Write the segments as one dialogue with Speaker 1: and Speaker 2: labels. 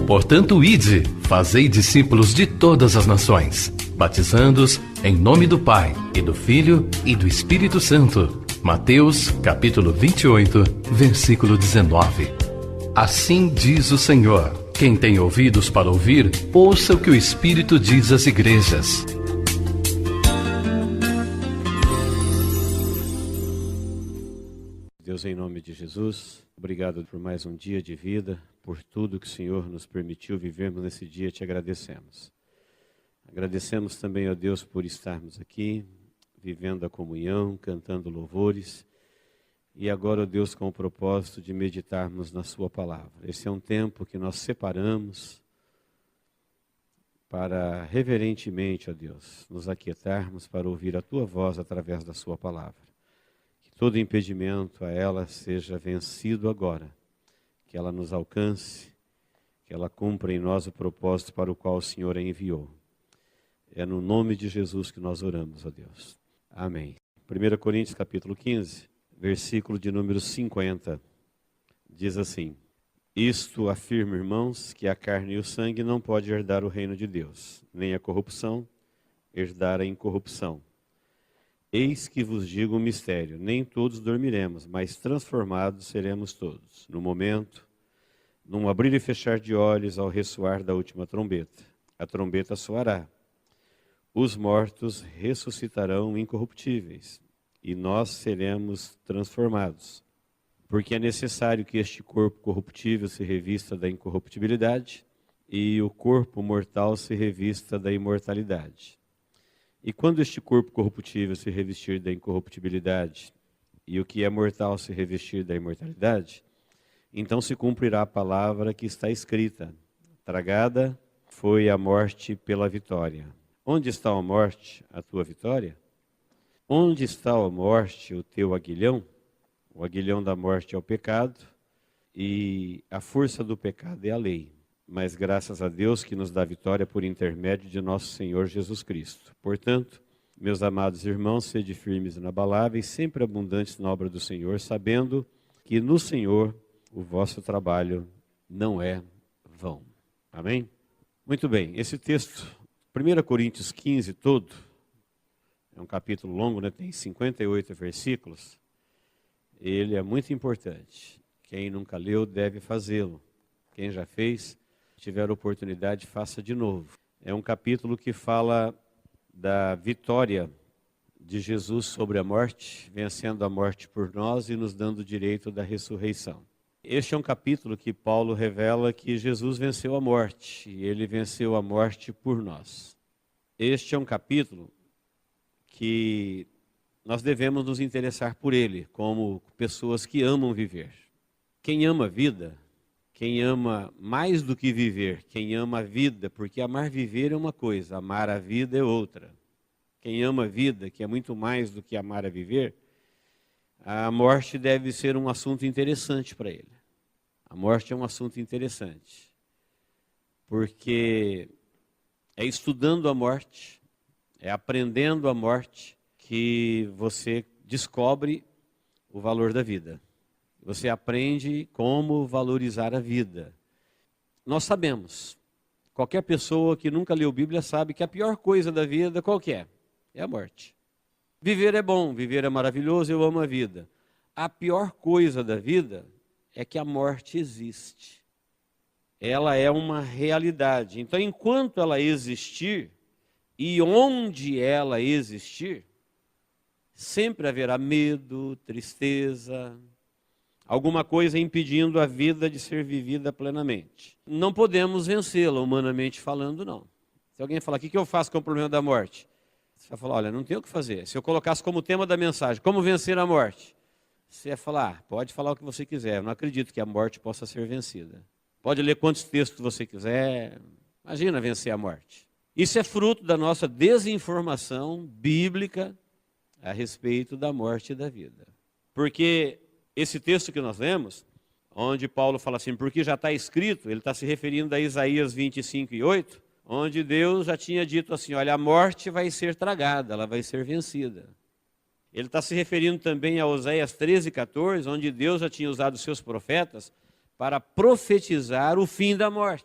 Speaker 1: Portanto, ide, fazei discípulos de todas as nações, batizando-os em nome do Pai, e do Filho, e do Espírito Santo. Mateus, capítulo 28, versículo 19. Assim diz o Senhor: quem tem ouvidos para ouvir, ouça o que o Espírito diz às igrejas.
Speaker 2: Deus, em nome de Jesus, obrigado por mais um dia de vida, por tudo que o Senhor nos permitiu vivermos nesse dia, te agradecemos. Agradecemos também a Deus por estarmos aqui, vivendo a comunhão, cantando louvores, e agora, ó Deus, com o propósito de meditarmos na sua palavra. Esse é um tempo que nós separamos para reverentemente, ó Deus, nos aquietarmos para ouvir a tua voz através da sua palavra. Que todo impedimento a ela seja vencido agora, que ela nos alcance, que ela cumpra em nós o propósito para o qual o Senhor a enviou. É no nome de Jesus que nós oramos, ó Deus. Amém. 1 Coríntios capítulo 15, versículo de número 50, diz assim: isto afirma, irmãos, que a carne e o sangue não pode herdar o reino de Deus, nem a corrupção herdar a incorrupção. Eis que vos digo um mistério, nem todos dormiremos, mas transformados seremos todos. No momento, num abrir e fechar de olhos, ao ressoar da última trombeta. A trombeta soará. Os mortos ressuscitarão incorruptíveis, e nós seremos transformados. Porque é necessário que este corpo corruptível se revista da incorruptibilidade, e o corpo mortal se revista da imortalidade. E quando este corpo corruptível se revestir da incorruptibilidade, e o que é mortal se revestir da imortalidade, então se cumprirá a palavra que está escrita: tragada foi a morte pela vitória. Onde está a morte, a tua vitória? Onde está a morte, o teu aguilhão? O aguilhão da morte é o pecado, e a força do pecado é a lei. Mas graças a Deus que nos dá vitória por intermédio de nosso Senhor Jesus Cristo. Portanto, meus amados irmãos, sede firmes e inabaláveis, sempre abundantes na obra do Senhor, sabendo que no Senhor o vosso trabalho não é vão. Amém? Muito bem, esse texto, 1 Coríntios 15 todo, é um capítulo longo, né? Tem 58 versículos. Ele é muito importante. Quem nunca leu deve fazê-lo. Quem já fez, tiver oportunidade, faça de novo. É um capítulo que fala da vitória de Jesus sobre a morte, vencendo a morte por nós e nos dando o direito da ressurreição. Este é um capítulo que Paulo revela que Jesus venceu a morte, e ele venceu a morte por nós. Este é um capítulo que nós devemos nos interessar por ele, como pessoas que amam viver. Quem ama a vida, quem ama mais do que viver, quem ama a vida, porque amar viver é uma coisa, amar a vida é outra. Quem ama a vida, que é muito mais do que amar a viver, a morte deve ser um assunto interessante para ele. A morte é um assunto interessante, porque é estudando a morte, é aprendendo a morte, que você descobre o valor da vida. Você aprende como valorizar a vida. Nós sabemos, qualquer pessoa que nunca leu Bíblia sabe que a pior coisa da vida, qual que é? É a morte. Viver é bom, viver é maravilhoso, eu amo a vida. A pior coisa da vida é que a morte existe. Ela é uma realidade. Então, enquanto ela existir, e onde ela existir, sempre haverá medo, tristeza, alguma coisa impedindo a vida de ser vivida plenamente. Não podemos vencê-la, humanamente falando, não. Se alguém falar, o que eu faço com o problema da morte? Você vai falar, olha, não tem o que fazer. Se eu colocasse como tema da mensagem, como vencer a morte? Você vai falar, pode falar o que você quiser, eu não acredito que a morte possa ser vencida. Pode ler quantos textos você quiser, imagina vencer a morte. Isso é fruto da nossa desinformação bíblica a respeito da morte e da vida. Porque esse texto que nós lemos, onde Paulo fala assim, porque já está escrito, ele está se referindo a Isaías 25:8, onde Deus já tinha dito assim, olha, a morte vai ser tragada, ela vai ser vencida. Ele está se referindo também a Oséias 13:14, onde Deus já tinha usado os seus profetas para profetizar o fim da morte.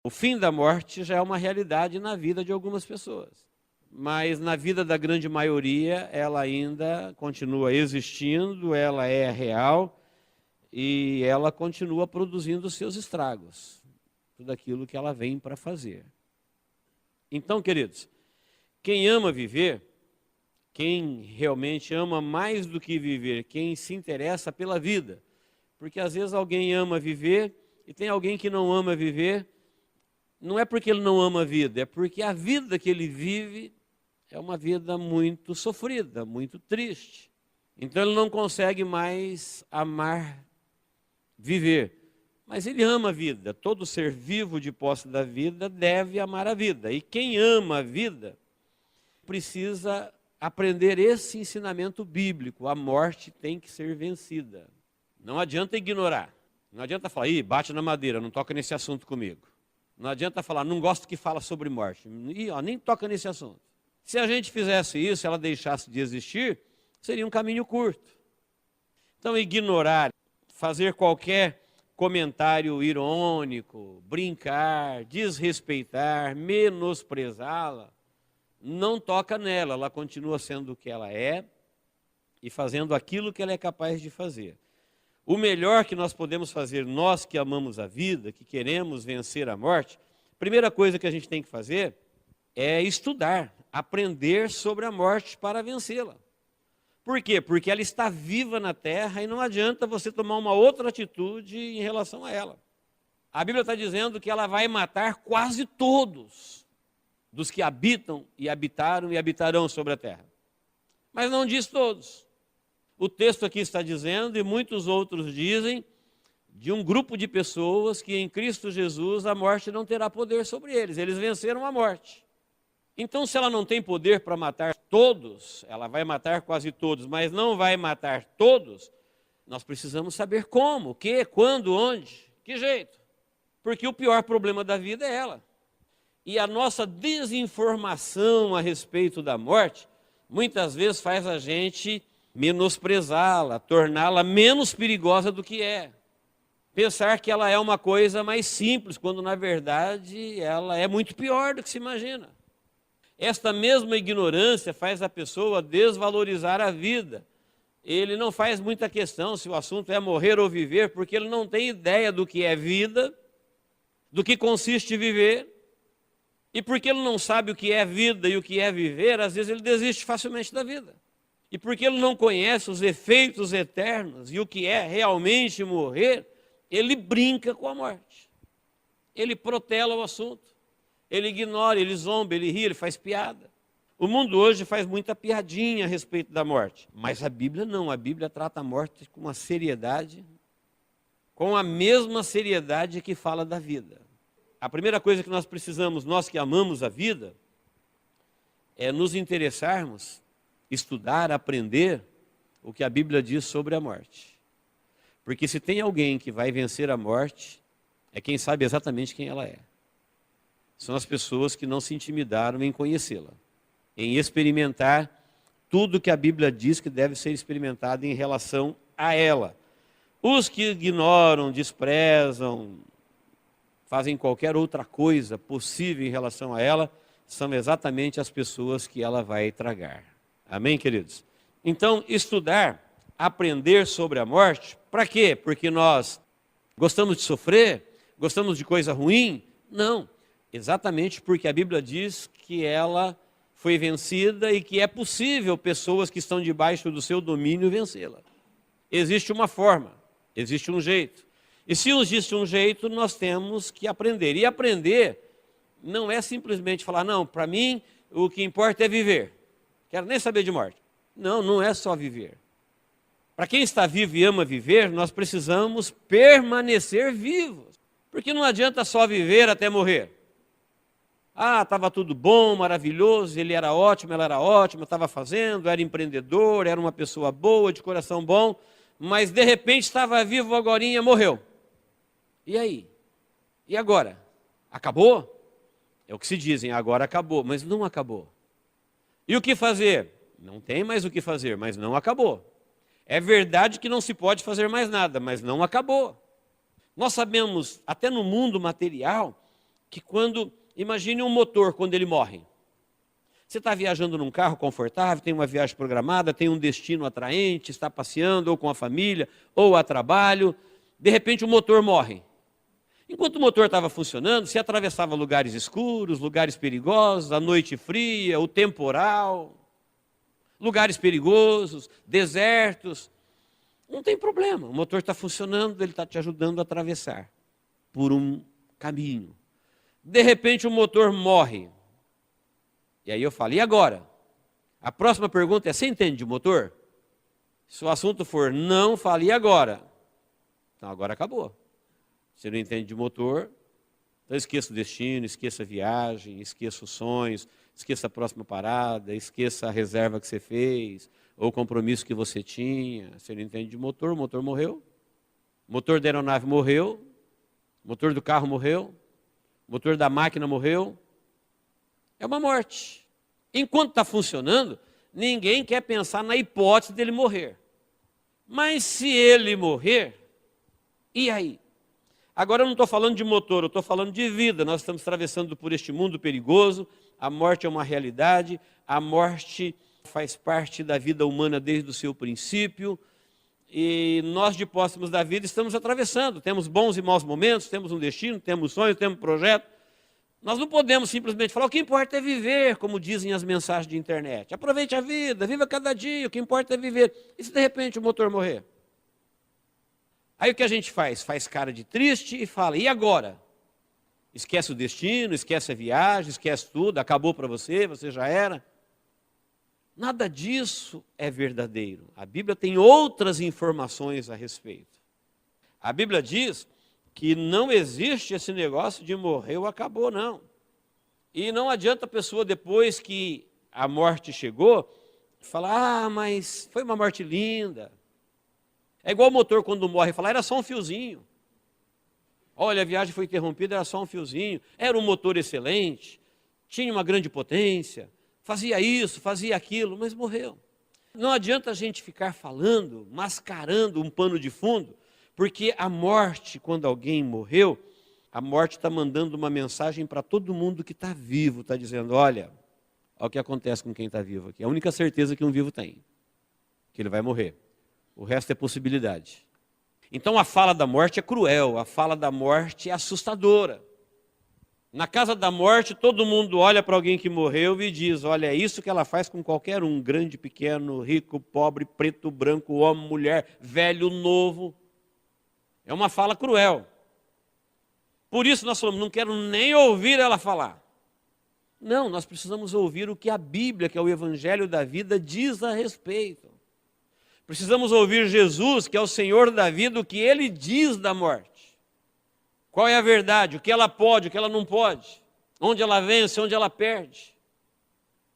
Speaker 2: O fim da morte já é uma realidade na vida de algumas pessoas, mas na vida da grande maioria ela ainda continua existindo, ela é real e ela continua produzindo os seus estragos, tudo aquilo que ela vem para fazer. Então, queridos, quem ama viver, quem realmente ama mais do que viver, quem se interessa pela vida, porque às vezes alguém ama viver e tem alguém que não ama viver, não é porque ele não ama a vida, é porque a vida que ele vive é uma vida muito sofrida, muito triste. Então ele não consegue mais amar viver. Mas ele ama a vida. Todo ser vivo de posse da vida deve amar a vida. E quem ama a vida precisa aprender esse ensinamento bíblico. A morte tem que ser vencida. Não adianta ignorar. Não adianta falar, bate na madeira, não toca nesse assunto comigo. Não adianta falar, não gosto que fala sobre morte. Nem toca nesse assunto. Se a gente fizesse isso, ela deixasse de existir, seria um caminho curto. Então, ignorar, fazer qualquer comentário irônico, brincar, desrespeitar, menosprezá-la, não toca nela. Ela continua sendo o que ela é e fazendo aquilo que ela é capaz de fazer. O melhor que nós podemos fazer, nós que amamos a vida, que queremos vencer a morte, a primeira coisa que a gente tem que fazer é estudar, aprender sobre a morte para vencê-la. Por quê? Porque ela está viva na terra e não adianta você tomar uma outra atitude em relação a ela. A Bíblia está dizendo que ela vai matar quase todos dos que habitam e habitaram e habitarão sobre a terra. Mas não diz todos. O texto aqui está dizendo, e muitos outros dizem, de um grupo de pessoas que em Cristo Jesus a morte não terá poder sobre eles. Eles venceram a morte. Então, se ela não tem poder para matar todos, ela vai matar quase todos, mas não vai matar todos, nós precisamos saber como, o que, quando, onde, que jeito. Porque o pior problema da vida é ela. E a nossa desinformação a respeito da morte, muitas vezes faz a gente menosprezá-la, torná-la menos perigosa do que é. Pensar que ela é uma coisa mais simples, quando na verdade ela é muito pior do que se imagina. Esta mesma ignorância faz a pessoa desvalorizar a vida. Ele não faz muita questão se o assunto é morrer ou viver, porque ele não tem ideia do que é vida, do que consiste viver, e porque ele não sabe o que é vida e o que é viver, às vezes ele desiste facilmente da vida. E porque ele não conhece os efeitos eternos e o que é realmente morrer, ele brinca com a morte. Ele protela o assunto. Ele ignora, ele zomba, ele ri, ele faz piada. O mundo hoje faz muita piadinha a respeito da morte. Mas a Bíblia não. A Bíblia trata a morte com uma seriedade, com a mesma seriedade que fala da vida. A primeira coisa que nós precisamos, nós que amamos a vida, é nos interessarmos, estudar, aprender o que a Bíblia diz sobre a morte. Porque se tem alguém que vai vencer a morte, é quem sabe exatamente quem ela é. São as pessoas que não se intimidaram em conhecê-la, em experimentar tudo que a Bíblia diz que deve ser experimentado em relação a ela. Os que ignoram, desprezam, fazem qualquer outra coisa possível em relação a ela, são exatamente as pessoas que ela vai tragar. Amém, queridos? Então, estudar, aprender sobre a morte, para quê? Porque nós gostamos de sofrer? Gostamos de coisa ruim? Não. Exatamente porque a Bíblia diz que ela foi vencida e que é possível pessoas que estão debaixo do seu domínio vencê-la. Existe uma forma, existe um jeito. E se existe um jeito, nós temos que aprender. E aprender não é simplesmente falar, não, para mim o que importa é viver. Quero nem saber de morte. Não, não é só viver. Para quem está vivo e ama viver, nós precisamos permanecer vivos. Porque não adianta só viver até morrer. Estava tudo bom, maravilhoso, ele era ótimo, ela era ótima, estava fazendo, era empreendedor, era uma pessoa boa, de coração bom, mas de repente estava vivo agorinha, morreu. E aí? E agora? Acabou? É o que se dizem, agora acabou, mas não acabou. E o que fazer? Não tem mais o que fazer, mas não acabou. É verdade que não se pode fazer mais nada, mas não acabou. Nós sabemos, até no mundo material, que imagine um motor quando ele morre. Você está viajando num carro confortável, tem uma viagem programada, tem um destino atraente, está passeando ou com a família, ou a trabalho, de repente o motor morre. Enquanto o motor estava funcionando, se atravessava lugares escuros, lugares perigosos, a noite fria, o temporal, lugares perigosos, desertos. Não tem problema, o motor está funcionando, ele está te ajudando a atravessar por um caminho. De repente o motor morre. E aí eu falo, e agora? A próxima pergunta é, você entende de motor? Se o assunto for não, fale, e agora? Então agora acabou. Você não entende de motor, então esqueça o destino, esqueça a viagem, esqueça os sonhos, esqueça a próxima parada, esqueça a reserva que você fez, ou o compromisso que você tinha. Você não entende de motor, o motor morreu. O motor da aeronave morreu. O motor do carro morreu. O motor da máquina morreu. É uma morte. Enquanto está funcionando, ninguém quer pensar na hipótese dele morrer. Mas se ele morrer, e aí? Agora eu não estou falando de motor, eu estou falando de vida. Nós estamos atravessando por este mundo perigoso, a morte é uma realidade, a morte faz parte da vida humana desde o seu princípio, e nós de próximos da vida estamos atravessando, temos bons e maus momentos, temos um destino, temos sonhos, temos um projeto. Nós não podemos simplesmente falar, o que importa é viver, como dizem as mensagens de internet. Aproveite a vida, viva cada dia, o que importa é viver. E se de repente o motor morrer? Aí o que a gente faz? Faz cara de triste e fala, e agora? Esquece o destino, esquece a viagem, esquece tudo, acabou para você, você já era. Nada disso é verdadeiro. A Bíblia tem outras informações a respeito. A Bíblia diz que não existe esse negócio de morreu, acabou, não. E não adianta a pessoa, depois que a morte chegou, falar, mas foi uma morte linda. É igual o motor quando morre, falar, era só um fiozinho. Olha, a viagem foi interrompida, era só um fiozinho. Era um motor excelente, tinha uma grande potência, fazia isso, fazia aquilo, mas morreu. Não adianta a gente ficar falando, mascarando um pano de fundo, porque a morte, quando alguém morreu, a morte está mandando uma mensagem para todo mundo que está vivo, está dizendo, olha o que acontece com quem está vivo aqui. A única certeza que um vivo tem, que ele vai morrer. O resto é possibilidade. Então a fala da morte é cruel, a fala da morte é assustadora. Na casa da morte, todo mundo olha para alguém que morreu e diz, olha, é isso que ela faz com qualquer um, grande, pequeno, rico, pobre, preto, branco, homem, mulher, velho, novo. É uma fala cruel. Por isso nós falamos, não quero nem ouvir ela falar. Não, nós precisamos ouvir o que a Bíblia, que é o Evangelho da vida, diz a respeito. Precisamos ouvir Jesus, que é o Senhor da vida, o que Ele diz da morte. Qual é a verdade, o que ela pode, o que ela não pode. Onde ela vence, onde ela perde.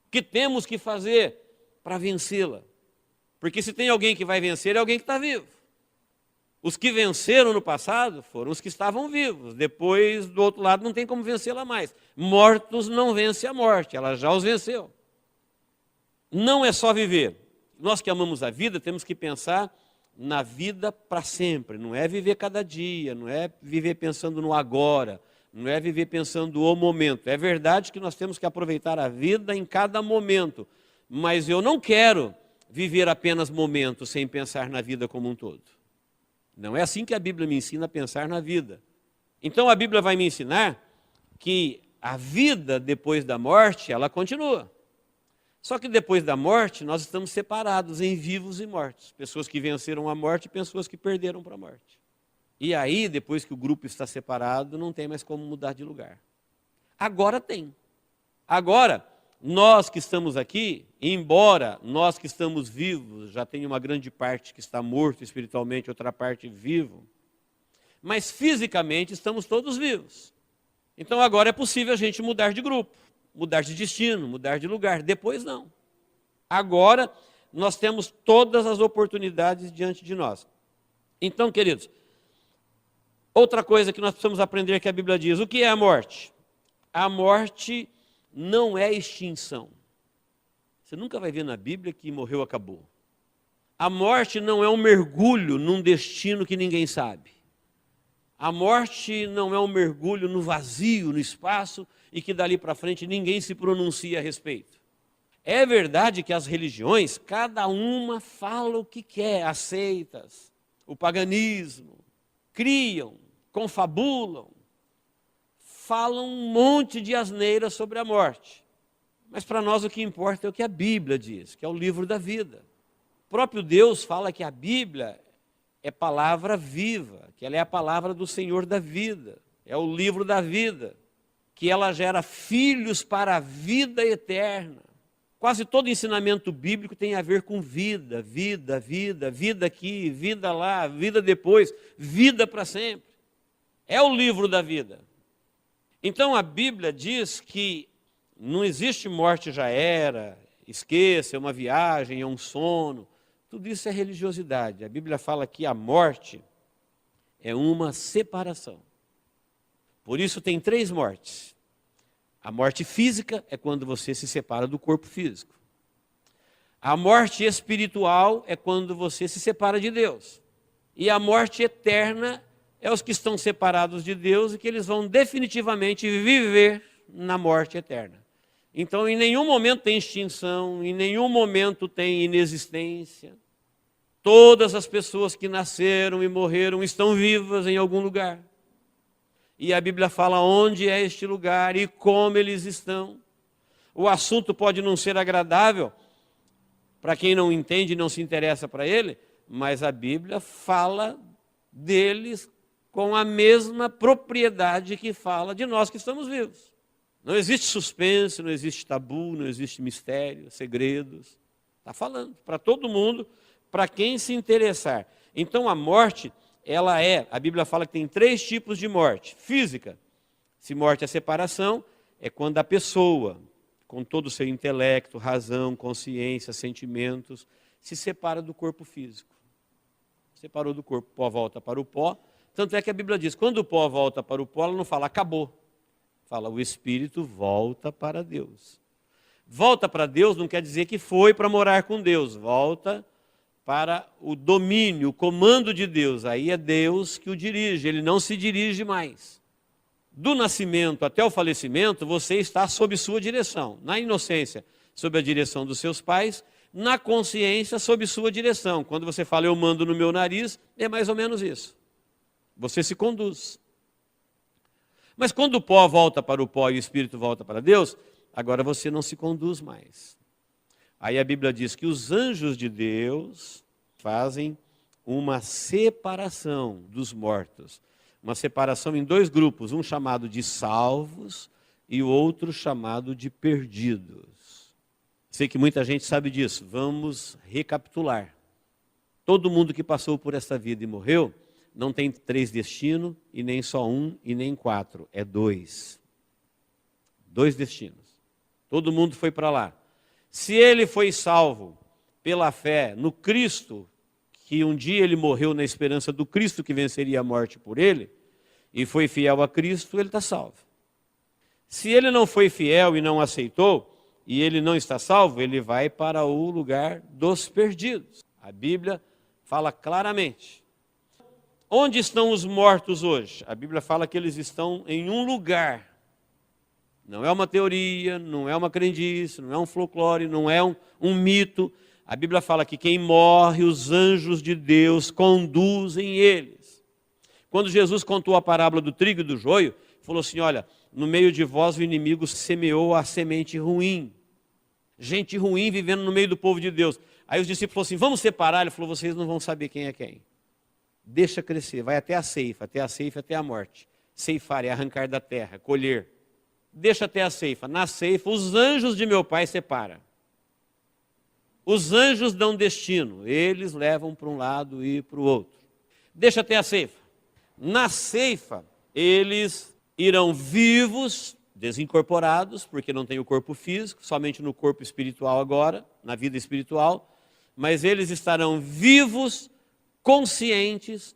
Speaker 2: O que temos que fazer para vencê-la. Porque se tem alguém que vai vencer, é alguém que está vivo. Os que venceram no passado foram os que estavam vivos. Depois, do outro lado, não tem como vencê-la mais. Mortos não vence a morte, ela já os venceu. Não é só viver. Nós que amamos a vida, temos que pensar na vida para sempre. Não é viver cada dia, não é viver pensando no agora, não é viver pensando o momento. É verdade que nós temos que aproveitar a vida em cada momento, mas eu não quero viver apenas momentos sem pensar na vida como um todo. Não é assim que a Bíblia me ensina a pensar na vida. Então a Bíblia vai me ensinar que a vida depois da morte, ela continua. Só que depois da morte, nós estamos separados em vivos e mortos. Pessoas que venceram a morte e pessoas que perderam para a morte. E aí, depois que o grupo está separado, não tem mais como mudar de lugar. Agora tem. Agora, nós que estamos aqui, embora nós que estamos vivos, já tem uma grande parte que está morto espiritualmente, outra parte vivo, mas fisicamente estamos todos vivos. Então agora é possível a gente mudar de grupo. Mudar de destino, mudar de lugar. Depois não. Agora nós temos todas as oportunidades diante de nós. Então, queridos, outra coisa que nós precisamos aprender que a Bíblia diz, o que é a morte? A morte não é extinção. Você nunca vai ver na Bíblia que morreu, acabou. A morte não é um mergulho num destino que ninguém sabe. A morte não é um mergulho no vazio, no espaço, e que dali para frente ninguém se pronuncia a respeito. É verdade que as religiões, cada uma fala o que quer, as seitas, o paganismo, criam, confabulam, falam um monte de asneiras sobre a morte. Mas para nós o que importa é o que a Bíblia diz, que é o livro da vida. O próprio Deus fala que a Bíblia é palavra viva, que ela é a palavra do Senhor da vida, é o livro da vida, que ela gera filhos para a vida eterna. Quase todo ensinamento bíblico tem a ver com vida, vida, vida, vida aqui, vida lá, vida depois, vida para sempre. É o livro da vida. Então a Bíblia diz que não existe morte já era, esqueça, é uma viagem, é um sono. Tudo isso é religiosidade. A Bíblia fala que a morte é uma separação. Por isso tem 3 mortes. A morte física é quando você se separa do corpo físico. A morte espiritual é quando você se separa de Deus. E a morte eterna é os que estão separados de Deus e que eles vão definitivamente viver na morte eterna. Então, em nenhum momento tem extinção, em nenhum momento tem inexistência. Todas as pessoas que nasceram e morreram estão vivas em algum lugar. E a Bíblia fala onde é este lugar e como eles estão. O assunto pode não ser agradável para quem não entende e não se interessa para ele, mas a Bíblia fala deles com a mesma propriedade que fala de nós que estamos vivos. Não existe suspense, não existe tabu, não existe mistério, segredos. Está falando para todo mundo, para quem se interessar. Então a morte, a Bíblia fala que tem 3 tipos de morte. Física, se morte é separação, é quando a pessoa, com todo o seu intelecto, razão, consciência, sentimentos, se separa do corpo físico. Separou do corpo, o pó volta para o pó. Tanto é que a Bíblia diz, quando o pó volta para o pó, ela não fala acabou. Fala, o espírito volta para Deus. Volta para Deus não quer dizer que foi para morar com Deus. Volta para o domínio, o comando de Deus. Aí é Deus que o dirige, ele não se dirige mais. Do nascimento até o falecimento, você está sob sua direção. Na inocência, sob a direção dos seus pais. Na consciência, sob sua direção. Quando você fala, eu mando no meu nariz, é mais ou menos isso. Você se conduz. Mas quando o pó volta para o pó e o espírito volta para Deus, agora você não se conduz mais. Aí a Bíblia diz que os anjos de Deus fazem uma separação dos mortos. Uma separação em 2 grupos, um chamado de salvos e o outro chamado de perdidos. Sei que muita gente sabe disso, vamos recapitular. Todo mundo que passou por essa vida e morreu, não tem 3 destinos, e nem só 1, e nem 4, é 2. 2 destinos. Todo mundo foi para lá. Se ele foi salvo pela fé no Cristo, que um dia ele morreu na esperança do Cristo que venceria a morte por ele, e foi fiel a Cristo, ele está salvo. Se ele não foi fiel e não aceitou, e ele não está salvo, ele vai para o lugar dos perdidos. A Bíblia fala claramente. Onde estão os mortos hoje? A Bíblia fala que eles estão em um lugar. Não é uma teoria, não é uma crendice, não é um folclore, não é um mito. A Bíblia fala que quem morre, os anjos de Deus conduzem eles. Quando Jesus contou a parábola do trigo e do joio, falou assim, olha, no meio de vós o inimigo semeou a semente ruim. Gente ruim vivendo no meio do povo de Deus. Aí os discípulos falaram assim, vamos separar? Ele falou, vocês não vão saber quem é quem. Deixa crescer, vai até a ceifa, até a morte. Ceifar é arrancar da terra, colher. Deixa até a ceifa. Na ceifa, os anjos de meu pai separam. Os anjos dão destino, eles levam para um lado e para o outro. Deixa até a ceifa. Na ceifa, eles irão vivos, desincorporados, porque não tem o corpo físico, somente no corpo espiritual agora, na vida espiritual, mas eles estarão vivos, conscientes,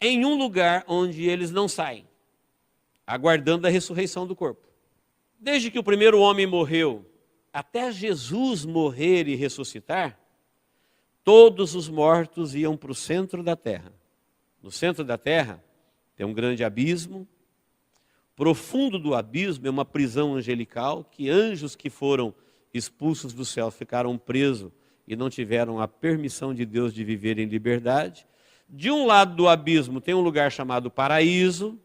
Speaker 2: em um lugar onde eles não saem, aguardando a ressurreição do corpo. Desde que o primeiro homem morreu até Jesus morrer e ressuscitar, todos os mortos iam para o centro da terra. No centro da terra tem um grande abismo. Profundo do abismo é uma prisão angelical, que anjos que foram expulsos do céu ficaram presos e não tiveram a permissão de Deus de viver em liberdade. De um lado do abismo tem um lugar chamado paraíso,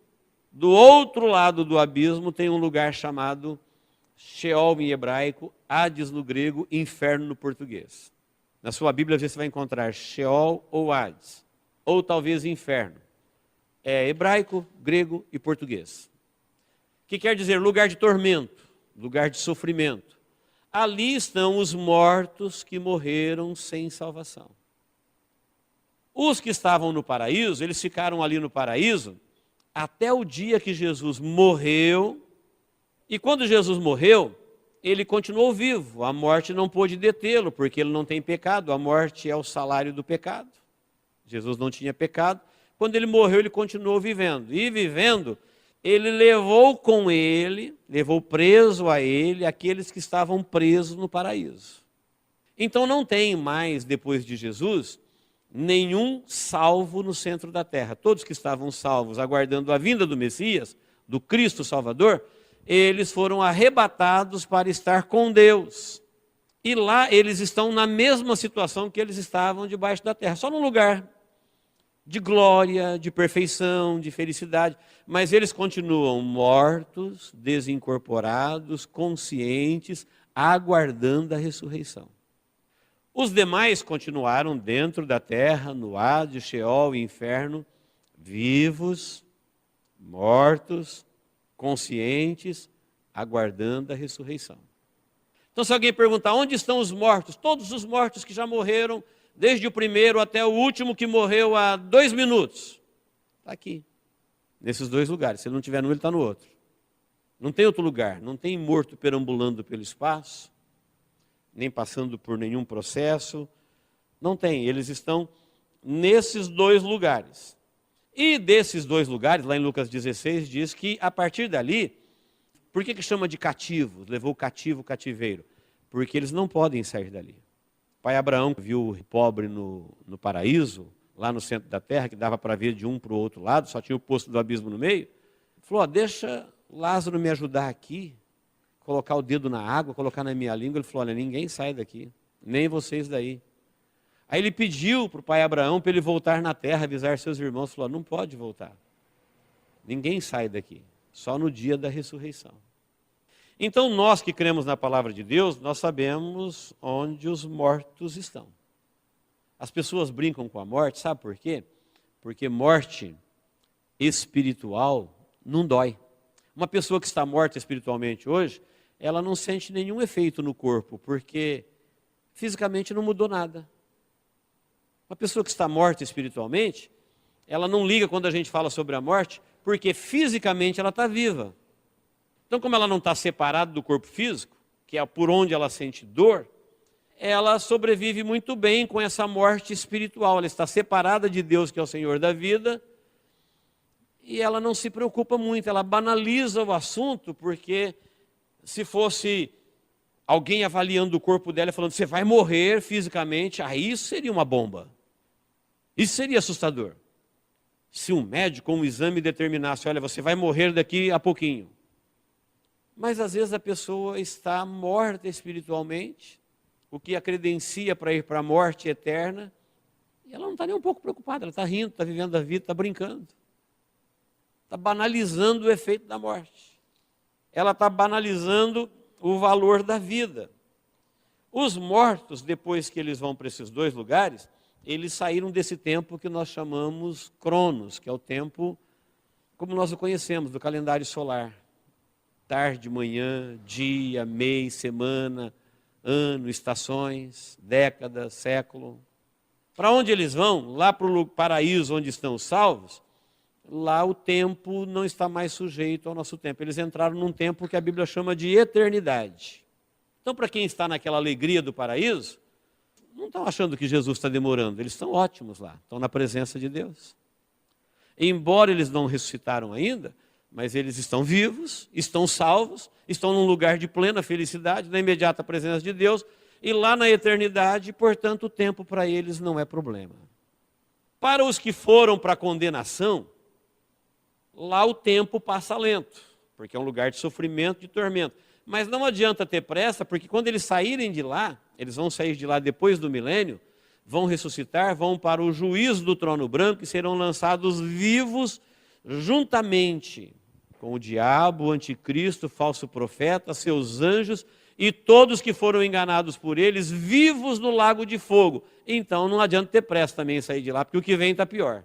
Speaker 2: do outro lado do abismo tem um lugar chamado Sheol em hebraico, Hades no grego, inferno no português. Na sua Bíblia você vai encontrar Sheol ou Hades, ou talvez inferno. É hebraico, grego e português. Que quer dizer lugar de tormento, lugar de sofrimento. Ali estão os mortos que morreram sem salvação. Os que estavam no paraíso, eles ficaram ali no paraíso até o dia que Jesus morreu. E quando Jesus morreu, ele continuou vivo. A morte não pôde detê-lo, porque ele não tem pecado. A morte é o salário do pecado. Jesus não tinha pecado. Quando ele morreu, ele continuou vivendo. E vivendo, ele levou com ele, levou preso a ele, aqueles que estavam presos no paraíso. Então não tem mais, depois de Jesus, nenhum salvo no centro da terra. Todos que estavam salvos, aguardando a vinda do Messias, do Cristo Salvador, eles foram arrebatados para estar com Deus. E lá eles estão na mesma situação que eles estavam debaixo da terra, só num lugar de glória, de perfeição, de felicidade, mas eles continuam mortos, desincorporados, conscientes, aguardando a ressurreição. Os demais continuaram dentro da terra, no Hades, Sheol e inferno, vivos, mortos, conscientes, aguardando a ressurreição. Então, se alguém perguntar onde estão os mortos, todos os mortos que já morreram, desde o primeiro até o último que morreu há 2 minutos, está aqui, nesses 2 lugares. Se ele não estiver num, ele está no outro. Não tem outro lugar, não tem morto perambulando pelo espaço, nem passando por nenhum processo, não tem. Eles estão nesses 2 lugares. E desses 2 lugares, lá em Lucas 16, diz que a partir dali, por que chama de cativos? Levou o cativo, o cativeiro. Porque eles não podem sair dali. O pai Abraão viu o pobre no paraíso, lá no centro da terra, que dava para ver de um para o outro lado, só tinha o poço do abismo no meio. Falou, deixa Lázaro me ajudar aqui, colocar o dedo na água, colocar na minha língua. Ele falou, olha, ninguém sai daqui, nem vocês daí. Aí ele pediu para o pai Abraão para ele voltar na terra, avisar seus irmãos. Falou, não pode voltar. Ninguém sai daqui, só no dia da ressurreição. Então nós que cremos na palavra de Deus, nós sabemos onde os mortos estão. As pessoas brincam com a morte, sabe por quê? Porque morte espiritual não dói. Uma pessoa que está morta espiritualmente hoje, ela não sente nenhum efeito no corpo, porque fisicamente não mudou nada. Uma pessoa que está morta espiritualmente, ela não liga quando a gente fala sobre a morte, porque fisicamente ela está viva. Então, como ela não está separada do corpo físico, que é por onde ela sente dor, ela sobrevive muito bem com essa morte espiritual. Ela está separada de Deus, que é o Senhor da vida, e ela não se preocupa muito, ela banaliza o assunto, porque se fosse alguém avaliando o corpo dela, falando, você vai morrer fisicamente, aí isso seria uma bomba. Isso seria assustador. Se um médico, um exame determinasse, olha, você vai morrer daqui a pouquinho. Mas às vezes a pessoa está morta espiritualmente, o que a credencia para ir para a morte eterna, e ela não está nem um pouco preocupada, ela está rindo, está vivendo a vida, está brincando. Está banalizando o efeito da morte. Ela está banalizando o valor da vida. Os mortos, depois que eles vão para esses 2 lugares, eles saíram desse tempo que nós chamamos Cronos, que é o tempo como nós o conhecemos, do calendário solar. Tarde, manhã, dia, mês, semana, ano, estações, décadas, século. Para onde eles vão? Lá para o paraíso onde estão os salvos, lá o tempo não está mais sujeito ao nosso tempo. Eles entraram num tempo que a Bíblia chama de eternidade. Então, para quem está naquela alegria do paraíso, não estão achando que Jesus está demorando, eles estão ótimos lá, estão na presença de Deus. Embora eles não ressuscitaram ainda, mas eles estão vivos, estão salvos, estão num lugar de plena felicidade, na imediata presença de Deus, e lá na eternidade, portanto, o tempo para eles não é problema. Para os que foram para a condenação, lá o tempo passa lento, porque é um lugar de sofrimento, de tormento. Mas não adianta ter pressa, porque quando eles saírem de lá, eles vão sair de lá depois do milênio, vão ressuscitar, vão para o juízo do trono branco e serão lançados vivos juntamente com o diabo, o anticristo, o falso profeta, seus anjos e todos que foram enganados por eles, vivos no lago de fogo. Então não adianta ter pressa também em sair de lá, porque o que vem está pior.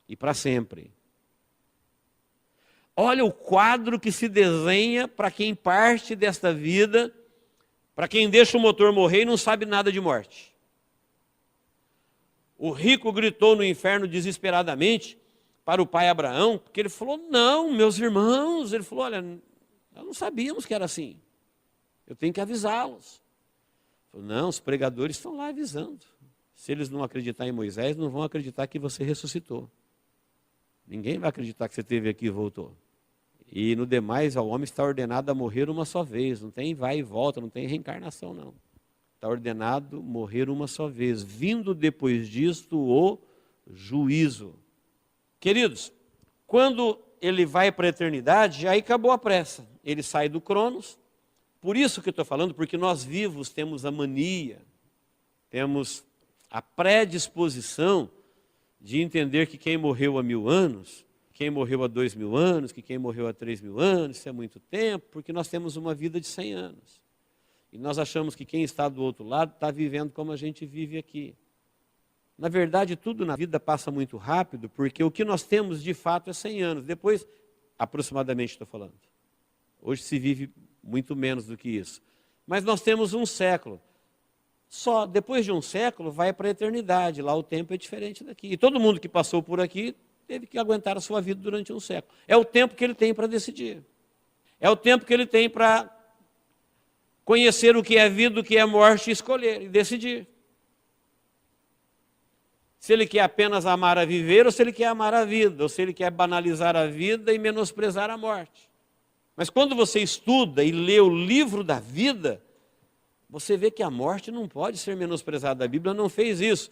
Speaker 2: E para sempre. Olha o quadro que se desenha para quem parte desta vida, para quem deixa o motor morrer e não sabe nada de morte. O rico gritou no inferno desesperadamente para o pai Abraão, porque ele falou, não, meus irmãos, ele falou, olha, nós não sabíamos que era assim, eu tenho que avisá-los. Não, os pregadores estão lá avisando. Se eles não acreditarem em Moisés, não vão acreditar que você ressuscitou. Ninguém vai acreditar que você esteve aqui e voltou. E no demais, ao homem está ordenado a morrer uma só vez, não tem vai e volta, não tem reencarnação não. Está ordenado morrer uma só vez, vindo depois disto o juízo. Queridos, quando ele vai para a eternidade, aí acabou a pressa. Ele sai do Cronos, por isso que eu estou falando, porque nós vivos temos a mania, temos a predisposição de entender que quem morreu há 1000 anos, quem morreu há 2000 anos, que quem morreu há 3000 anos, isso é muito tempo, porque nós temos uma vida de 100 anos. E nós achamos que quem está do outro lado está vivendo como a gente vive aqui. Na verdade, tudo na vida passa muito rápido, porque o que nós temos de fato é 100 anos. Depois, aproximadamente estou falando. Hoje se vive muito menos do que isso. Mas nós temos um século. Só depois de um século vai para a eternidade. Lá o tempo é diferente daqui. E todo mundo que passou por aqui teve que aguentar a sua vida durante um século. É o tempo que ele tem para decidir. É o tempo que ele tem para conhecer o que é vida, o que é morte, e escolher e decidir. Se ele quer apenas amar a viver, ou se ele quer amar a vida, ou se ele quer banalizar a vida e menosprezar a morte. Mas quando você estuda e lê o livro da vida, você vê que a morte não pode ser menosprezada. A Bíblia não fez isso.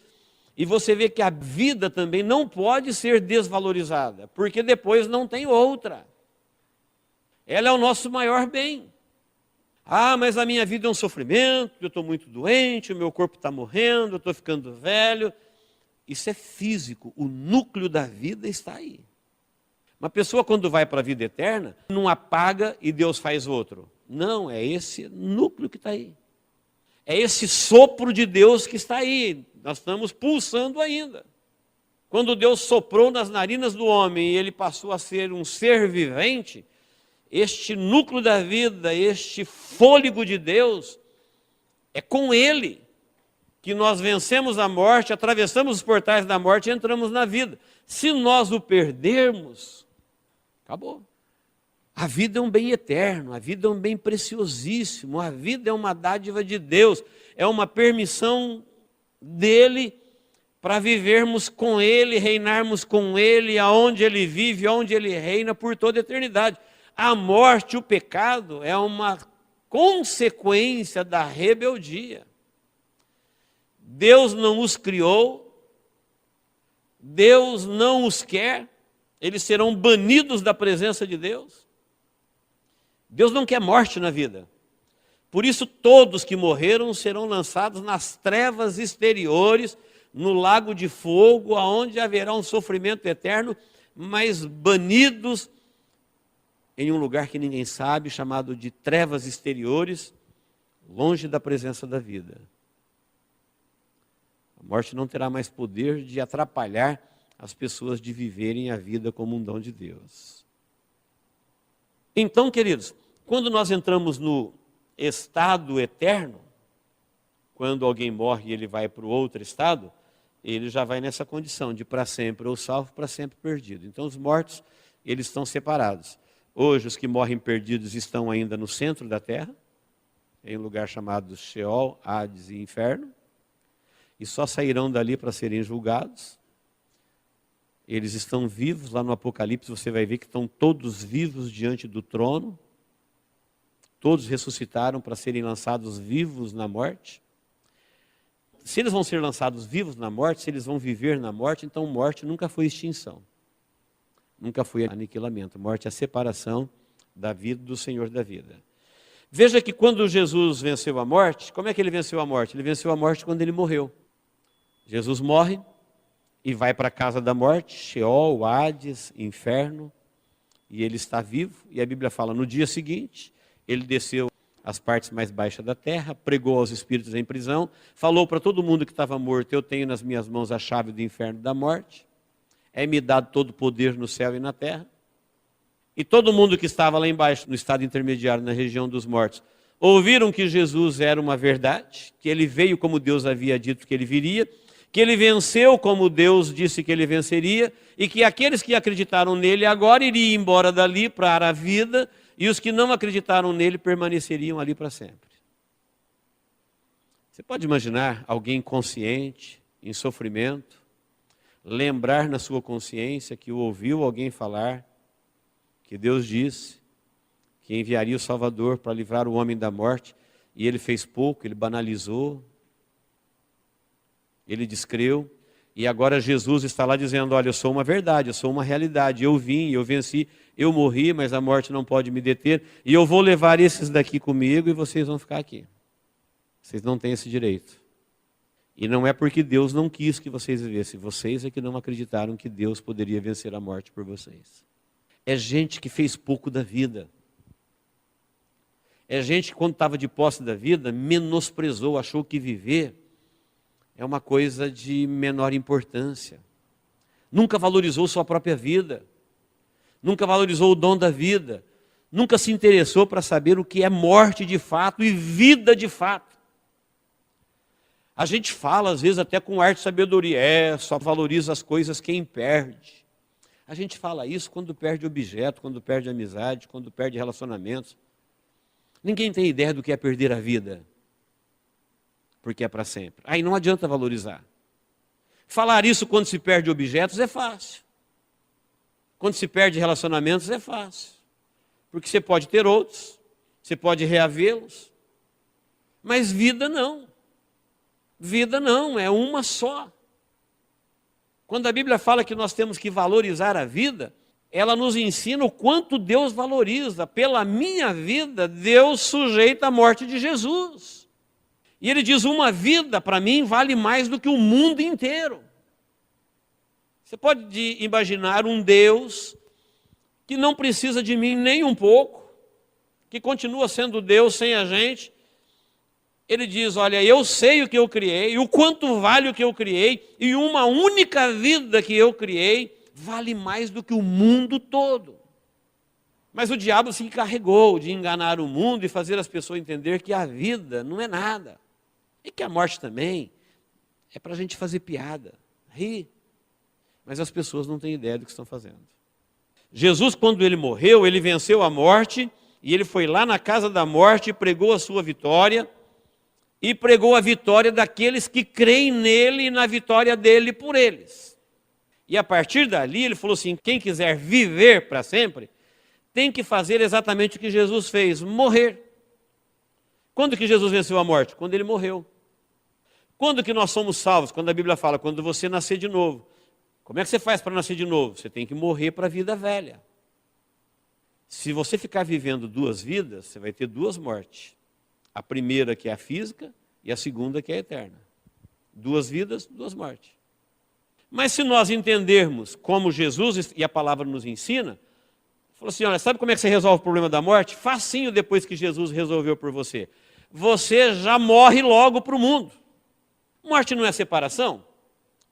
Speaker 2: E você vê que a vida também não pode ser desvalorizada, porque depois não tem outra. Ela é o nosso maior bem. Ah, mas a minha vida é um sofrimento, eu estou muito doente, o meu corpo está morrendo, eu estou ficando velho. Isso é físico, o núcleo da vida está aí. Uma pessoa quando vai para a vida eterna, não apaga e Deus faz outro. Não, é esse núcleo que está aí. É esse sopro de Deus que está aí. Nós estamos pulsando ainda. Quando Deus soprou nas narinas do homem e ele passou a ser um ser vivente, este núcleo da vida, este fôlego de Deus, é com ele que nós vencemos a morte, atravessamos os portais da morte e entramos na vida. Se nós o perdermos, acabou. A vida é um bem eterno, a vida é um bem preciosíssimo, a vida é uma dádiva de Deus, é uma permissão dele para vivermos com ele, reinarmos com ele, aonde ele vive, aonde ele reina por toda a eternidade. A morte, o pecado, é uma consequência da rebeldia. Deus não os criou, Deus não os quer, eles serão banidos da presença de Deus. Deus não quer morte na vida. Por isso todos que morreram serão lançados nas trevas exteriores, no lago de fogo, aonde haverá um sofrimento eterno, mas banidos em um lugar que ninguém sabe, chamado de trevas exteriores, longe da presença da vida. A morte não terá mais poder de atrapalhar as pessoas de viverem a vida como um dom de Deus. Então, queridos, quando nós entramos no estado eterno, quando alguém morre e ele vai para o outro estado, ele já vai nessa condição de para sempre ou salvo, para sempre perdido. Então os mortos, eles estão separados. Hoje os que morrem perdidos estão ainda no centro da terra, em um lugar chamado Sheol, Hades e Inferno, e só sairão dali para serem julgados. Eles estão vivos, lá no Apocalipse você vai ver que estão todos vivos diante do trono. Todos ressuscitaram para serem lançados vivos na morte. Se eles vão ser lançados vivos na morte, se eles vão viver na morte, então morte nunca foi extinção. Nunca foi aniquilamento. Morte é a separação da vida do Senhor da vida. Veja que quando Jesus venceu a morte, como é que ele venceu a morte? Ele venceu a morte quando ele morreu. Jesus morre e vai para a casa da morte, Sheol, Hades, inferno, e ele está vivo. E a Bíblia fala, no dia seguinte, ele desceu às partes mais baixas da terra, pregou aos espíritos em prisão, falou para todo mundo que estava morto, eu tenho nas minhas mãos a chave do inferno e da morte, é-me dado todo o poder no céu e na terra. E todo mundo que estava lá embaixo, no estado intermediário, na região dos mortos, ouviram que Jesus era uma verdade, que ele veio como Deus havia dito que ele viria, que ele venceu como Deus disse que ele venceria, e que aqueles que acreditaram nele agora iriam embora dali para a vida, e os que não acreditaram nele permaneceriam ali para sempre. Você pode imaginar alguém consciente, em sofrimento, lembrar na sua consciência que ouviu alguém falar que Deus disse que enviaria o Salvador para livrar o homem da morte, e ele fez pouco, ele banalizou, ele descreu, e agora Jesus está lá dizendo, olha, eu sou uma verdade, eu sou uma realidade, eu vim, eu venci, eu morri, mas a morte não pode me deter, e eu vou levar esses daqui comigo e vocês vão ficar aqui. Vocês não têm esse direito. E não é porque Deus não quis que vocês vivessem, vocês é que não acreditaram que Deus poderia vencer a morte por vocês. É gente que fez pouco da vida. É gente que quando estava de posse da vida, menosprezou, achou que viver é uma coisa de menor importância. Nunca valorizou sua própria vida. Nunca valorizou o dom da vida. Nunca se interessou para saber o que é morte de fato e vida de fato. A gente fala, às vezes, até com ar de sabedoria. Só valoriza as coisas quem perde. A gente fala isso quando perde objeto, quando perde amizade, quando perde relacionamentos. Ninguém tem ideia do que é perder a vida, porque é para sempre. Aí não adianta valorizar. Falar isso quando se perde objetos é fácil. Quando se perde relacionamentos é fácil. Porque você pode ter outros, você pode reavê-los, mas vida não. Vida não, é uma só. Quando a Bíblia fala que nós temos que valorizar a vida, ela nos ensina o quanto Deus valoriza. Pela minha vida, Deus sujeita a morte de Jesus. E ele diz, uma vida para mim vale mais do que o mundo inteiro. Você pode imaginar um Deus que não precisa de mim nem um pouco, que continua sendo Deus sem a gente. Ele diz, olha, eu sei o que eu criei, o quanto vale o que eu criei, e uma única vida que eu criei vale mais do que o mundo todo. Mas o diabo se encarregou de enganar o mundo e fazer as pessoas entender que a vida não é nada. E que a morte também é para a gente fazer piada, rir. Mas as pessoas não têm ideia do que estão fazendo. Jesus, quando ele morreu, ele venceu a morte, e ele foi lá na casa da morte e pregou a sua vitória, e pregou a vitória daqueles que creem nele e na vitória dele por eles. E a partir dali ele falou assim, quem quiser viver para sempre, tem que fazer exatamente o que Jesus fez, morrer. Quando que Jesus venceu a morte? Quando ele morreu. Quando que nós somos salvos? Quando a Bíblia fala, quando você nascer de novo. Como é que você faz para nascer de novo? Você tem que morrer para a vida velha. Se você ficar vivendo duas vidas, você vai ter duas mortes. A primeira que é a física e a segunda que é a eterna. Duas vidas, duas mortes. Mas se nós entendermos como Jesus e a palavra nos ensina, falou assim, olha, sabe como é que você resolve o problema da morte? Facinho depois que Jesus resolveu por você. Você já morre logo para o mundo. Morte não é separação?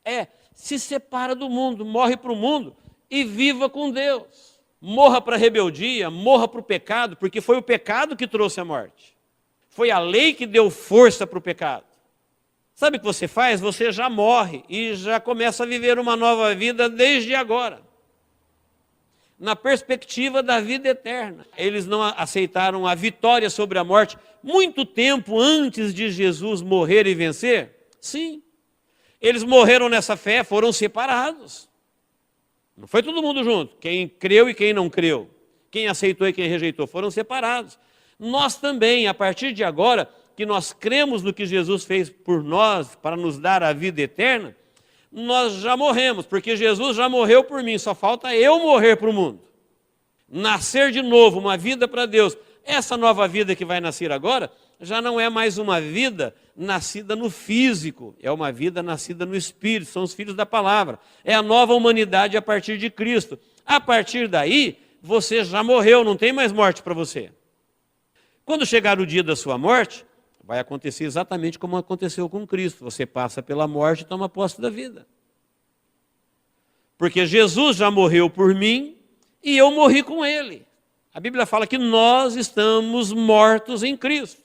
Speaker 2: É, se separa do mundo, morre para o mundo e viva com Deus. Morra para a rebeldia, morra para o pecado, porque foi o pecado que trouxe a morte. Foi a lei que deu força para o pecado. Sabe o que você faz? Você já morre e já começa a viver uma nova vida desde agora. Na perspectiva da vida eterna. Eles não aceitaram a vitória sobre a morte muito tempo antes de Jesus morrer e vencer? Sim. Eles morreram nessa fé, foram separados. Não foi todo mundo junto. Quem creu e quem não creu. Quem aceitou e quem rejeitou. Foram separados. Nós também, a partir de agora, que nós cremos no que Jesus fez por nós, para nos dar a vida eterna, nós já morremos, porque Jesus já morreu por mim, só falta eu morrer para o mundo. Nascer de novo, uma vida para Deus. Essa nova vida que vai nascer agora, já não é mais uma vida nascida no físico, é uma vida nascida no Espírito, são os filhos da palavra. É a nova humanidade a partir de Cristo. A partir daí, você já morreu, não tem mais morte para você. Quando chegar o dia da sua morte, vai acontecer exatamente como aconteceu com Cristo. Você passa pela morte e toma posse da vida. Porque Jesus já morreu por mim e eu morri com Ele. A Bíblia fala que nós estamos mortos em Cristo.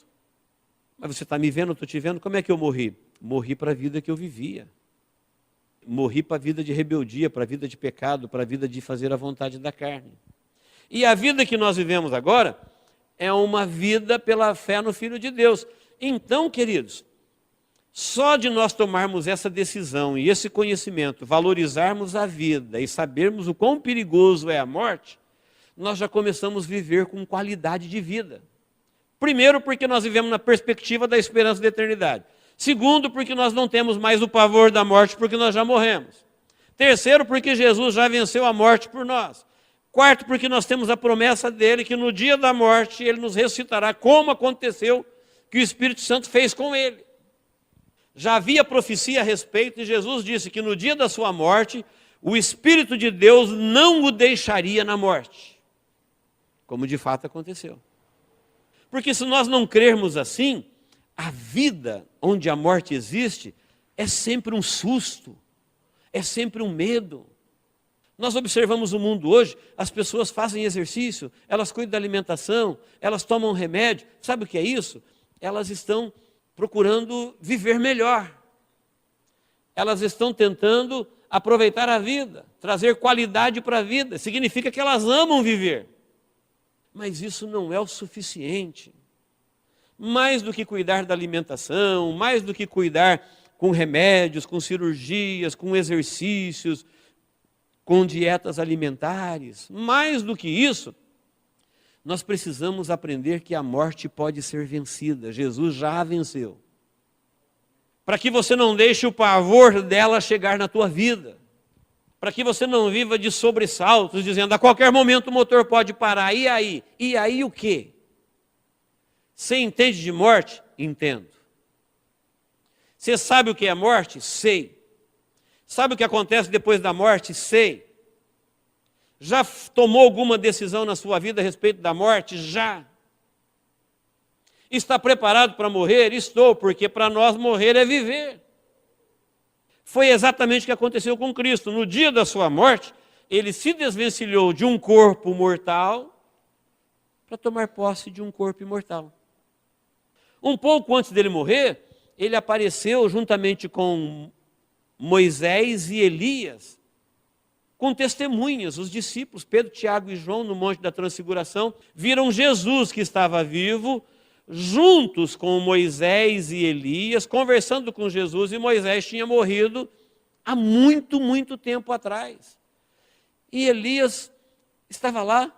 Speaker 2: Mas você está me vendo, eu estou te vendo, como é que eu morri? Morri para a vida que eu vivia. Morri para a vida de rebeldia, para a vida de pecado, para a vida de fazer a vontade da carne. E a vida que nós vivemos agora é uma vida pela fé no Filho de Deus. Então, queridos, só de nós tomarmos essa decisão e esse conhecimento, valorizarmos a vida e sabermos o quão perigoso é a morte, nós já começamos a viver com qualidade de vida. Primeiro, porque nós vivemos na perspectiva da esperança da eternidade. Segundo, porque nós não temos mais o pavor da morte, porque nós já morremos. Terceiro, porque Jesus já venceu a morte por nós. Quarto, porque nós temos a promessa dele que no dia da morte ele nos ressuscitará, como aconteceu que o Espírito Santo fez com ele. Já havia profecia a respeito e Jesus disse que no dia da sua morte, o Espírito de Deus não o deixaria na morte. Como de fato aconteceu. Porque se nós não crermos assim, a vida onde a morte existe é sempre um susto, é sempre um medo. Nós observamos o mundo hoje, as pessoas fazem exercício, elas cuidam da alimentação, elas tomam remédio. Sabe o que é isso? Elas estão procurando viver melhor. Elas estão tentando aproveitar a vida, trazer qualidade para a vida. Significa que elas amam viver. Mas isso não é o suficiente. Mais do que cuidar da alimentação, mais do que cuidar com remédios, com cirurgias, com exercícios, com dietas alimentares, mais do que isso, nós precisamos aprender que a morte pode ser vencida. Jesus já a venceu. Para que você não deixe o pavor dela chegar na tua vida. Para que você não viva de sobressaltos, dizendo, a qualquer momento o motor pode parar. E aí? E aí o quê? Você entende de morte? Entendo. Você sabe o que é morte? Sei. Sabe o que acontece depois da morte? Sei. Já tomou alguma decisão na sua vida a respeito da morte? Já. Está preparado para morrer? Estou, porque para nós morrer é viver. Foi exatamente o que aconteceu com Cristo. No dia da sua morte, ele se desvencilhou de um corpo mortal para tomar posse de um corpo imortal. Um pouco antes dele morrer, ele apareceu juntamente com Moisés e Elias, com testemunhas. Os discípulos, Pedro, Tiago e João, no Monte da Transfiguração, viram Jesus que estava vivo, juntos com Moisés e Elias, conversando com Jesus, e Moisés tinha morrido há muito, muito tempo atrás. E Elias estava lá,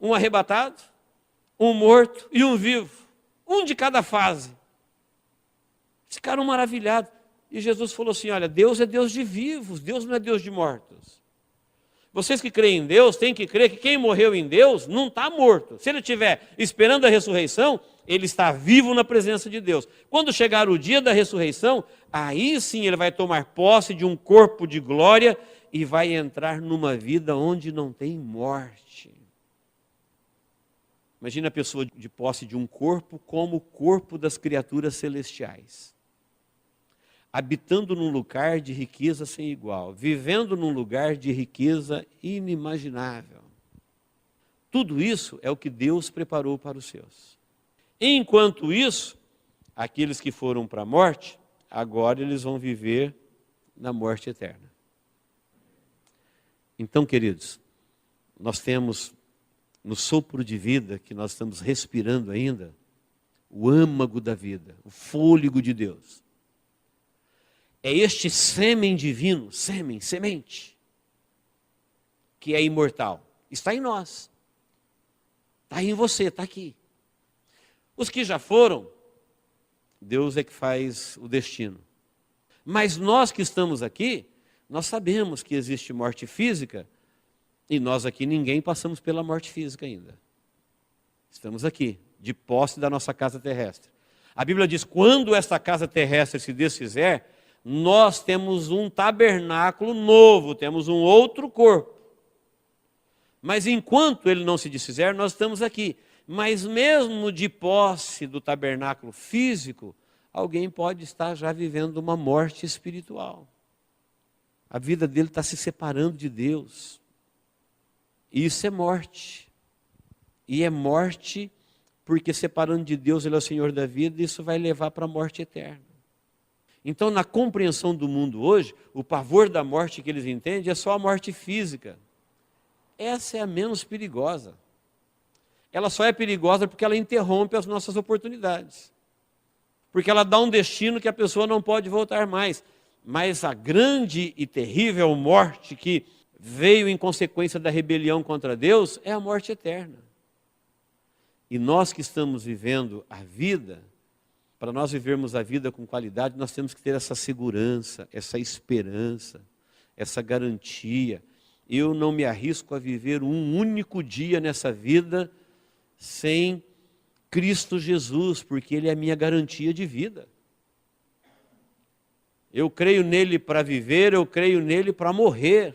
Speaker 2: um arrebatado, um morto e um vivo, um de cada fase. Ficaram maravilhados. E Jesus falou assim, olha, Deus é Deus de vivos, Deus não é Deus de mortos. Vocês que creem em Deus, têm que crer que quem morreu em Deus não está morto. Se ele estiver esperando a ressurreição, ele está vivo na presença de Deus. Quando chegar o dia da ressurreição, aí sim ele vai tomar posse de um corpo de glória e vai entrar numa vida onde não tem morte. Imagina a pessoa de posse de um corpo como o corpo das criaturas celestiais. Habitando num lugar de riqueza sem igual, vivendo num lugar de riqueza inimaginável. Tudo isso é o que Deus preparou para os seus. Enquanto isso, aqueles que foram para a morte, agora eles vão viver na morte eterna. Então, queridos, nós temos no sopro de vida que nós estamos respirando ainda, o âmago da vida, o fôlego de Deus. É este sêmen divino, semente, que é imortal? Está em nós. Está em você, está aqui. Os que já foram, Deus é que faz o destino. Mas nós que estamos aqui, nós sabemos que existe morte física, e nós aqui ninguém passamos pela morte física ainda. Estamos aqui, de posse da nossa casa terrestre. A Bíblia diz, quando esta casa terrestre se desfizer, nós temos um tabernáculo novo, temos um outro corpo. Mas enquanto ele não se desfizer, nós estamos aqui. Mas mesmo de posse do tabernáculo físico, alguém pode estar já vivendo uma morte espiritual. A vida dele está se separando de Deus. E isso é morte. E é morte porque separando de Deus, ele é o Senhor da vida, e isso vai levar para a morte eterna. Então, na compreensão do mundo hoje, o pavor da morte que eles entendem é só a morte física. Essa é a menos perigosa. Ela só é perigosa porque ela interrompe as nossas oportunidades. Porque ela dá um destino que a pessoa não pode voltar mais. Mas a grande e terrível morte que veio em consequência da rebelião contra Deus é a morte eterna. E nós que estamos vivendo a vida, para nós vivermos a vida com qualidade, nós temos que ter essa segurança, essa esperança, essa garantia. Eu não me arrisco a viver um único dia nessa vida sem Cristo Jesus, porque Ele é a minha garantia de vida. Eu creio nele para viver, eu creio nele para morrer.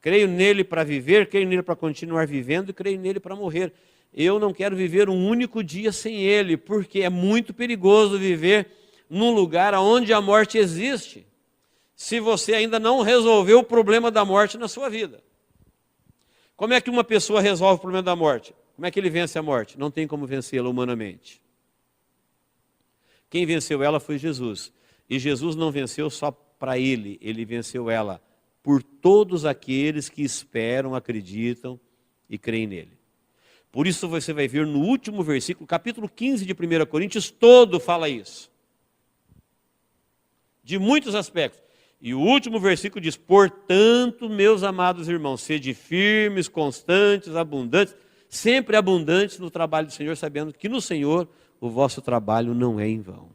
Speaker 2: Creio nele para viver, creio nele para continuar vivendo e creio nele para morrer. Eu não quero viver um único dia sem ele, porque é muito perigoso viver num lugar onde a morte existe, se você ainda não resolveu o problema da morte na sua vida. Como é que uma pessoa resolve o problema da morte? Como é que ele vence a morte? Não tem como vencê-la humanamente. Quem venceu ela foi Jesus. E Jesus não venceu só para ele, ele venceu ela por todos aqueles que esperam, acreditam e creem nele. Por isso você vai ver no último versículo, capítulo 15 de 1 Coríntios, todo fala isso. De muitos aspectos. E o último versículo diz, portanto, meus amados irmãos, sede firmes, constantes, abundantes, sempre abundantes no trabalho do Senhor, sabendo que no Senhor o vosso trabalho não é em vão.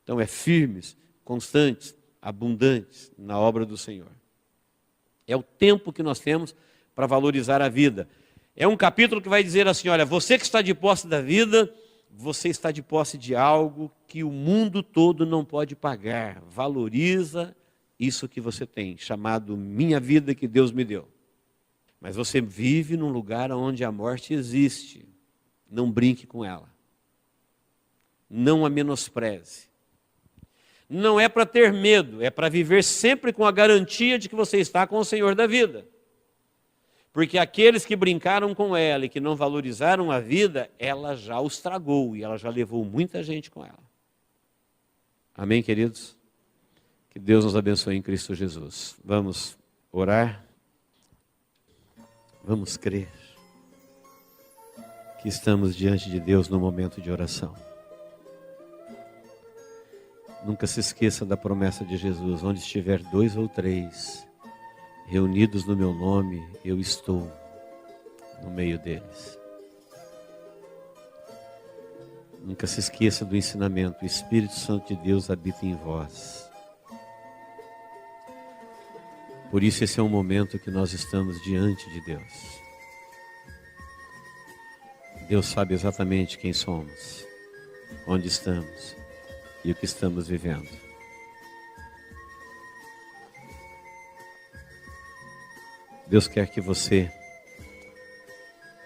Speaker 2: Então é firmes, constantes, abundantes na obra do Senhor. É o tempo que nós temos para valorizar a vida. É um capítulo que vai dizer assim, olha, você que está de posse da vida, você está de posse de algo que o mundo todo não pode pagar. Valoriza isso que você tem, chamado minha vida que Deus me deu. Mas você vive num lugar onde a morte existe. Não brinque com ela. Não a menospreze. Não é para ter medo, é para viver sempre com a garantia de que você está com o Senhor da vida. Porque aqueles que brincaram com ela e que não valorizaram a vida, ela já os tragou e ela já levou muita gente com ela. Amém, queridos? Que Deus nos abençoe em Cristo Jesus. Vamos orar. Vamos crer que estamos diante de Deus no momento de oração. Nunca se esqueça da promessa de Jesus, onde estiver 2 ou 3 reunidos no meu nome, eu estou no meio deles. Nunca se esqueça do ensinamento, o Espírito Santo de Deus habita em vós. Por isso esse é um momento que nós estamos diante de Deus. Deus sabe exatamente quem somos, onde estamos e o que estamos vivendo. Deus quer que você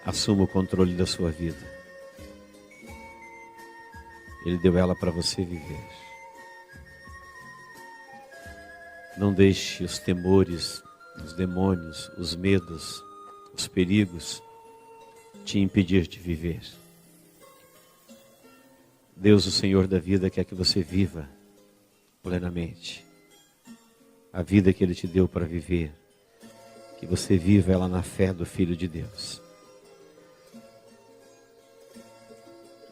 Speaker 2: assuma o controle da sua vida. Ele deu ela para você viver. Não deixe os temores, os demônios, os medos, os perigos te impedir de viver. Deus, o Senhor da vida, quer que você viva plenamente a vida que Ele te deu para viver. Que você viva ela na fé do Filho de Deus.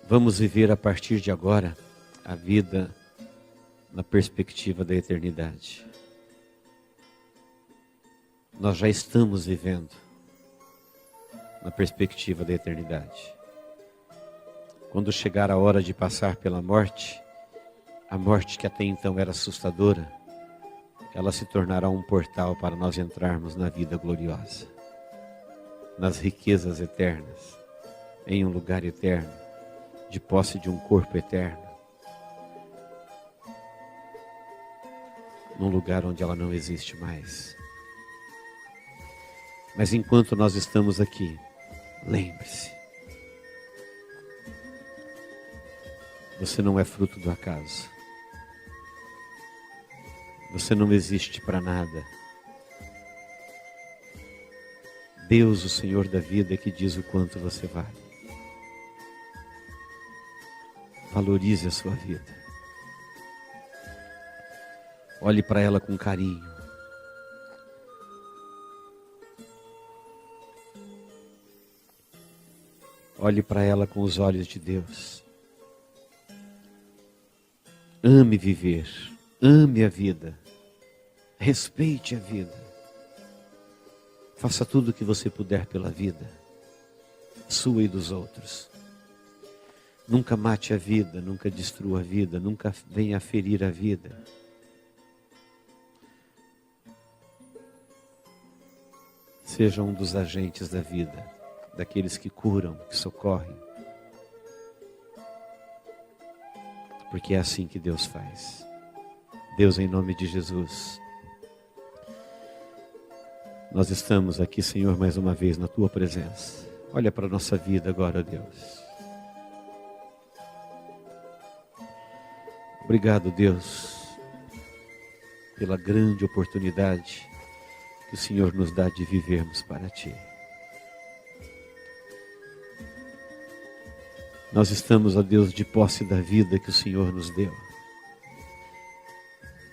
Speaker 2: Vamos viver a partir de agora a vida na perspectiva da eternidade. nós já estamos vivendo na perspectiva da eternidade. Quando chegar a hora de passar pela morte, a morte que até então era assustadora, ela se tornará um portal para nós entrarmos na vida gloriosa, nas riquezas eternas, em um lugar eterno, de posse de um corpo eterno, num lugar onde ela não existe mais. Mas enquanto nós estamos aqui, lembre-se, você não é fruto do acaso. Você não existe para nada. Deus, o Senhor da vida, é que diz o quanto você vale. Valorize a sua vida. Olhe para ela com carinho. Olhe para ela com os olhos de Deus. Ame viver, ame a vida, respeite a vida. Faça tudo o que você puder pela vida, sua e dos outros. Nunca mate a vida, nunca destrua a vida, nunca venha ferir a vida. Seja um dos agentes da vida, daqueles que curam, que socorrem. Porque é assim que Deus faz. Deus, em nome de Jesus, nós estamos aqui, Senhor, mais uma vez na Tua presença. Olha para a nossa vida agora, Deus. Obrigado, Deus, pela grande oportunidade que o Senhor nos dá de vivermos para Ti. Nós estamos, ó Deus, de posse da vida que o Senhor nos deu.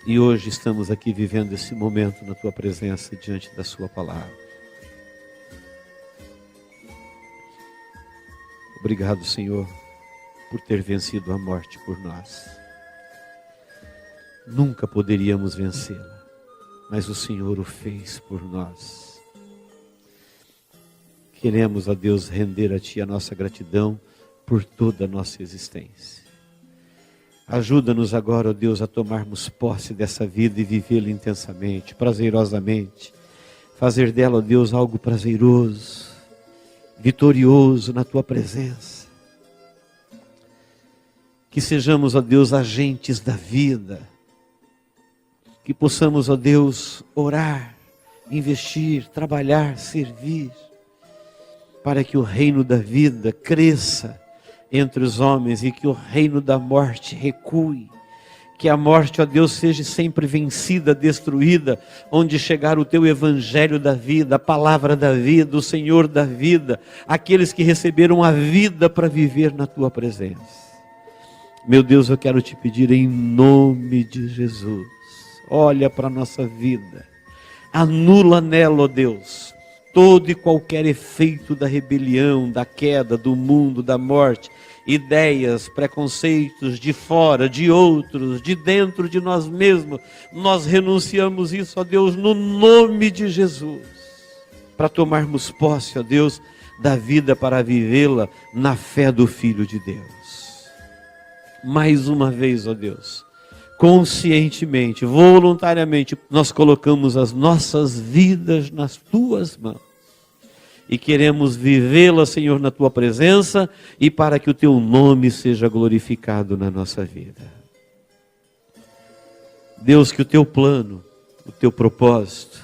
Speaker 2: E hoje estamos aqui vivendo esse momento na Tua presença, diante da Sua palavra. Obrigado, Senhor, por ter vencido a morte por nós. Nunca poderíamos vencê-la, mas o Senhor o fez por nós. Queremos, ó Deus, render a Ti a nossa gratidão por toda a nossa existência. Ajuda-nos agora, ó Deus, a tomarmos posse dessa vida e vivê-la intensamente, prazerosamente. Fazer dela, ó Deus, algo prazeroso, vitorioso na Tua presença. Que sejamos, ó Deus, agentes da vida. Que possamos, ó Deus, orar, investir, trabalhar, servir, para que o reino da vida cresça entre os homens e que o reino da morte recue. Que a morte, ó Deus, seja sempre vencida, destruída, onde chegar o Teu evangelho da vida, a palavra da vida, o Senhor da vida, aqueles que receberam a vida para viver na Tua presença. Meu Deus, eu quero Te pedir em nome de Jesus, olha para a nossa vida, anula nela, ó Deus, todo e qualquer efeito da rebelião, da queda, do mundo, da morte, ideias, preconceitos de fora, de outros, de dentro de nós mesmos. Nós renunciamos isso, ó Deus, no nome de Jesus, para tomarmos posse, ó Deus, da vida para vivê-la na fé do Filho de Deus. Mais uma vez, ó Deus, conscientemente, voluntariamente, nós colocamos as nossas vidas nas Tuas mãos. E queremos vivê-la, Senhor, na Tua presença e para que o Teu nome seja glorificado na nossa vida. Deus, que o Teu plano, o Teu propósito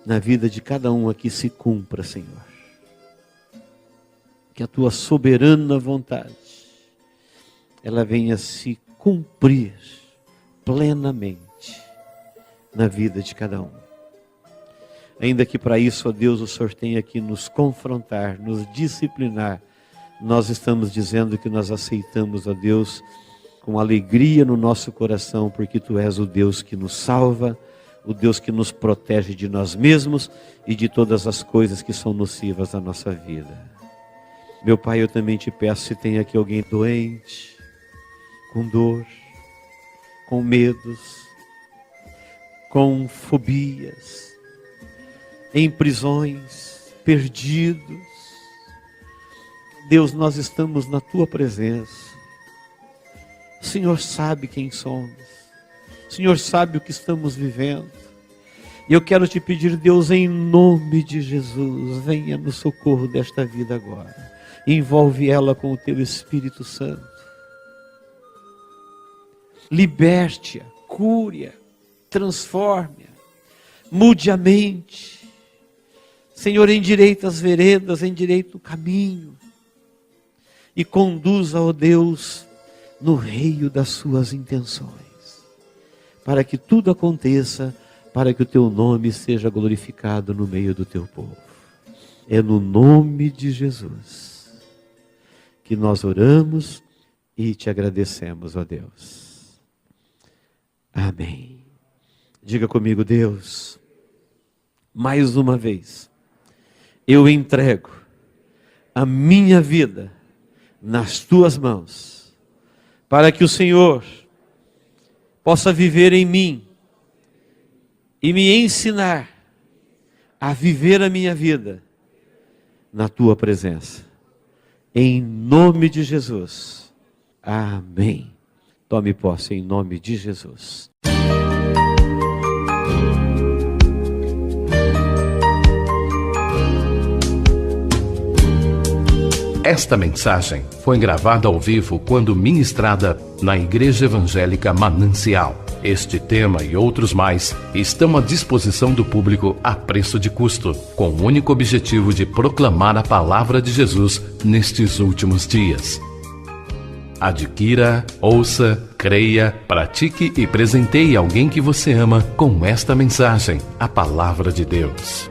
Speaker 2: na vida de cada um aqui se cumpra, Senhor. Que a Tua soberana vontade, ela venha se cumprir plenamente na vida de cada um. Ainda que para isso, ó Deus, o Senhor tenha que nos confrontar, nos disciplinar, nós estamos dizendo que nós aceitamos, ó Deus, com alegria no nosso coração, porque Tu és o Deus que nos salva, o Deus que nos protege de nós mesmos e de todas as coisas que são nocivas à nossa vida. Meu Pai, eu também Te peço, se tem aqui alguém doente, com dor, com medos, com fobias, em prisões, perdidos. Deus, nós estamos na Tua presença. O Senhor sabe quem somos. O Senhor sabe o que estamos vivendo. E eu quero te pedir, Deus, em nome de Jesus, venha no socorro desta vida agora. Envolve ela com o Teu Espírito Santo. Liberte-a, cure-a, transforme-a, mude a mente. Senhor, endireita as veredas, endireita o caminho. E conduza, ó Deus, no reino das suas intenções. Para que tudo aconteça, para que o Teu nome seja glorificado no meio do Teu povo. É no nome de Jesus que nós oramos e te agradecemos, ó Deus. Amém. Diga comigo, Deus, mais uma vez, eu entrego a minha vida nas Tuas mãos, para que o Senhor possa viver em mim e me ensinar a viver a minha vida na Tua presença. Em nome de Jesus. Amém. Tome posse em nome de Jesus.
Speaker 1: Esta mensagem foi gravada ao vivo quando ministrada na Igreja Evangélica Manancial. Este tema e outros mais estão à disposição do público a preço de custo, com o único objetivo de proclamar a palavra de Jesus nestes últimos dias. Adquira, ouça, creia, pratique e presenteie alguém que você ama com esta mensagem, a palavra de Deus.